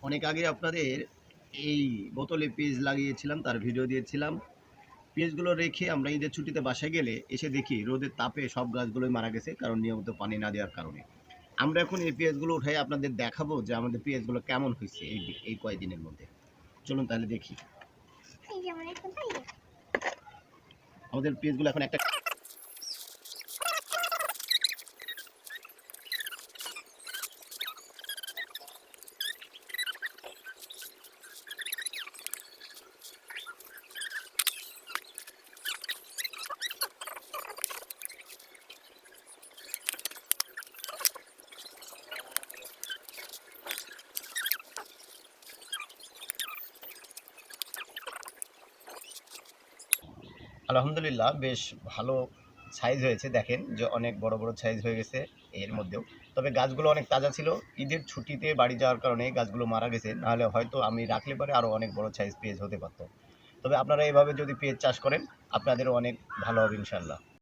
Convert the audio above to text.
অনেক আগে আপনাদের এই বোতলে পেঁয়াজ লাগিয়েছিলাম, তার ভিডিও দিয়েছিলাম। পেঁয়াজগুলো রেখে আমরা ঈদের ছুটিতে বাসায় গেলে এসে দেখি রোদের তাপে সব গাছগুলোই মারা গেছে, কারণ নিয়মিত পানি না দেওয়ার কারণে। আমরা এখন এই পেঁয়াজগুলো উঠাই আপনাদের দেখাবো যে আমাদের পেঁয়াজগুলো কেমন হয়েছে এই কয়েকদিনের মধ্যে। চলুন তাহলে দেখি। আমাদের পেঁয়াজগুলো এখন একটা আলহামদুলিল্লাহ বেশ ভালো সাইজ হয়েছে। দেখেন যে অনেক বড় বড় সাইজ হয়ে গেছে এর মধ্যেও। তবে গাছগুলো অনেক তাজা ছিল। ঈদের ছুটিতে বাড়ি যাওয়ার কারণে গাছগুলো মারা গেছে, নাহলে হয়তো আমি রাখলে পরে আরও অনেক বড় সাইজ পেঁয়াজ হতে পারত। তবে আপনারা এভাবে যদি পেঁয়াজ চাষ করেন আপনাদেরও অনেক ভালো হবে ইনশাল্লাহ।